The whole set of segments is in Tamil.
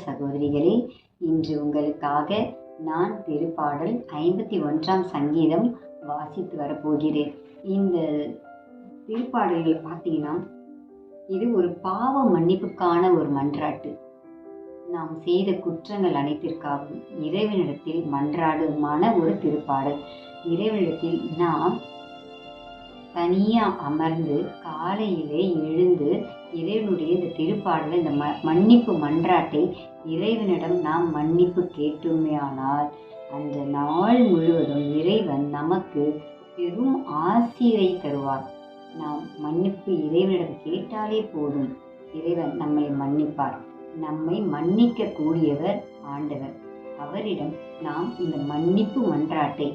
சகோதரிகளே, இன்று உங்களுக்காக நான் திருப்பாடல் 51 சங்கீதம் வாசித்து வரப்போகிறேன். இந்த திருப்பாடல்கள் பார்த்தீங்கன்னா, இது ஒரு பாவ மன்னிப்புக்கான ஒரு மன்றாட்டு. நாம் செய்த குற்றங்கள் அனைத்திற்காகவும் இறைவனிடத்தில் மன்றாடுமான ஒரு திருப்பாடல். இறைவனிடத்தில் நாம் தனியா அமர்ந்து காலையிலே எழுந்து இறைவனுடைய இந்த திருப்பாடலை, இந்த மன்னிப்பு மன்றாட்டை இறைவனிடம் நாம் மன்னிப்பு கேட்டோமேயானால் அந்த நாள் முழுவதும் இறைவன் நமக்கு பெரும் ஆசீரை தருவார். நாம் மன்னிப்பு இறைவனிடம் கேட்டாலே போதும், இறைவன் நம்மை மன்னிப்பார். நம்மை மன்னிக்க கூடியவர் ஆண்டவர். அவரிடம் நாம் இந்த மன்னிப்பு மன்றாட்டை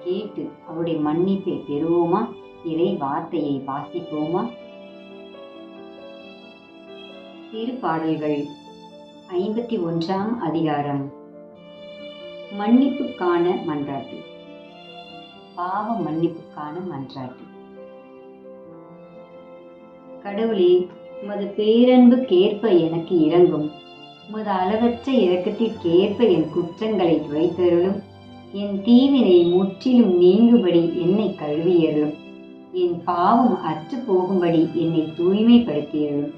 கேட்டு அவருடைய மன்னிப்பை பெறுவோமா? இறை வார்த்தையை வாசிப்போமா? திருப்பாடல்கள் 51 அதிகாரம். மன்னிப்புக்கான மன்றாட்டு. பாவ மன்னிப்புக்கான மன்றாட்டு. கடவுளே, உமது பேரன்புக்கேற்ப எனக்கு இரங்கும். உமது அளவற்ற இரக்கத்திற்கேற்ப என் குற்றங்களை துடைத்தருளும். என் தீவினை முற்றிலும் நீங்கும்படி என்னை கழுவியருளும். என் பாவம் அற்று போகும்படி என்னை தூய்மைப்படுத்தியருளும்.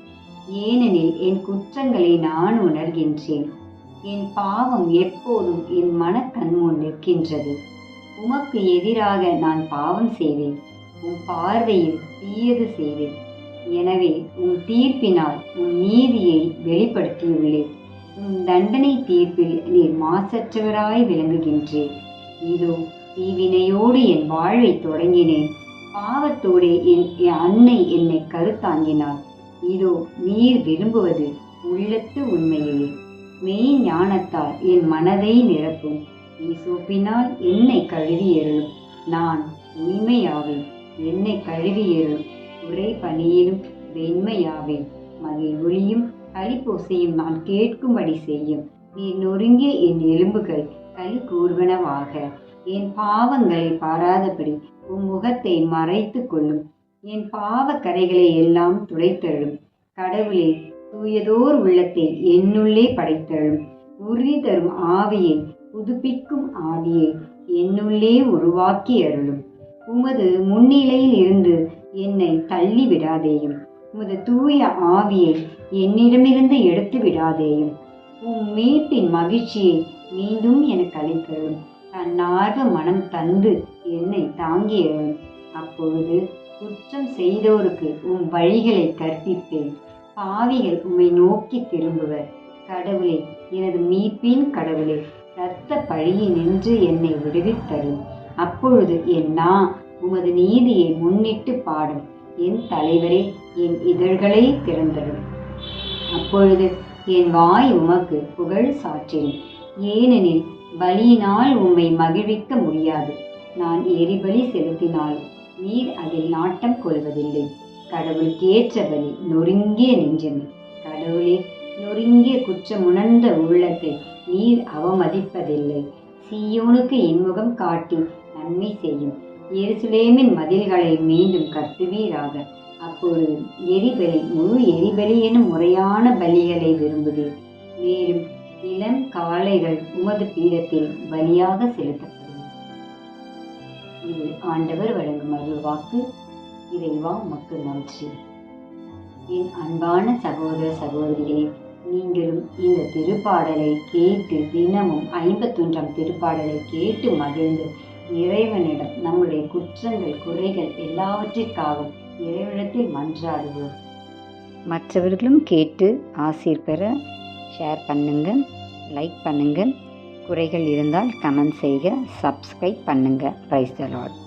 ஏனெனில் என் குற்றங்களை நான் உணர்கின்றேன். என் பாவம் எப்போதும் என் மனக்கண்முன் நிற்கின்றது. உமக்கு எதிராக நான் பாவம் செய்வேன், உன் பார்வையில் தீயது செய்வேன். எனவே உன் தீர்ப்பினால் உன் நீதியை வெளிப்படுத்தியுள்ளேன். உன் தண்டனை தீர்ப்பில் நீர் மாசற்றவராய் விளங்குகின்றேன். இதோ தீவினையோடு என் வாழ்வை தொடங்கினேன். பாவத்தோடு என் அன்னை என்னை கருத்தாங்கினாள். இதோ நீர் விரும்புவது உள்ளத்து உண்மையே. மெய் ஞானத்தால் என் மனதை நிரப்பும். ஈசோப்பினால் என்னை கழுவியருளும். நான் உண்மையாவேன், என்னை கழுவியருளும். உரை பணியிலும் வெண்மையாவேன். மகிழ்வொலியும் களிப்போசையும் நான் கேட்கும்படி செய்யும். நீர் நொறுங்கிய என் எலும்புகள் களி கூறுவனவாக. என் பாவங்களை பாராதபடி உன் முகத்தை மறைத்து கொள்ளும். என் பாவ கரைகளை எல்லாம் துடைத்தழும். கடவுளே, தூயதோர் உள்ளத்தை என்னுள்ளே படைத்தழும். உறுதி தரும் ஆவியை, புதுப்பிக்கும் ஆவியை என்னுள்ளே உருவாக்கி அருளும். உமது முன்னிலையில் இருந்து என்னை தள்ளி விடாதேயும். உமது தூய ஆவியை என்னிடமிருந்து எடுத்து விடாதேயும். உம் மீட்பின் மகிழ்ச்சியை மீண்டும் எனக்கு அளித்தருளும். தன்னார்வ மனம் தந்து என்னை தாங்கியருளும். அப்பொழுது குற்றம் செய்தோருக்கு உம் வழிகளை கற்பிப்பேன். பாவிகள் உம்மை நோக்கி திரும்புவர். கடவுளே, எனது மீட்பின் கடவுளே, இரத்த பழியை நின்று என்னை விடுவித்தரும். அப்பொழுது என் நா உமது நீதியை முன்னிட்டு பாடும். என் தலைவரே, என் இதழ்களை திறந்தரும். அப்பொழுது என் வாய் உமக்கு புகழ் சாற்றிடும். ஏனெனில் பலியினால் உம்மை மகிழ்விக்க முடியாது. நான் எரிபலி செலுத்தினாலும் நீர் அதில் நாட்டம் கொள்வதில்லை. கடவுளுக்கேற்ற பலி நொறுங்கிய நெஞ்சமே. கடவுளே, நொறுங்கிய குற்றமுணர்ந்த உள்ளத்தை நீர் அவமதிப்பதில்லை. சீயோனுக்கு இன்முகம் காட்டி நன்மை செய்யும். எருசலேமின் மதில்களை மீண்டும் கட்டுவீராக. அப்பொழுது எரிபலி, முழு எரிபலி எனும் முறையான பலிகளை விரும்புகிறேன். மேலும் இளம் காளைகள் உமது பீடத்தில் பலியாக செலுத்தப்படும். இது ஆண்டவர் வழங்கும் அருள்வாக்கு. இறைவா, உமக்கு நன்றி. என் அன்பான சகோதர சகோதரிகளே, நீங்களும் இந்த திருப்பாடலை கேட்டு தினமும் 51 திருப்பாடலை கேட்டு மகிழ்ந்து இறைவனிடம் நம்முடைய குற்றங்கள் குறைகள் எல்லாவற்றிற்காகவும் இறைவனிடத்தில் மன்றாடுவோம். மற்றவர்களும் கேட்டு ஆசீர் பெற ஷேர் பண்ணுங்கள், லைக் பண்ணுங்கள். குறைகள் இருந்தால் கமெண்ட் செய்க, சப்ஸ்கிரைப் பண்ணுங்கள். Praise the Lord.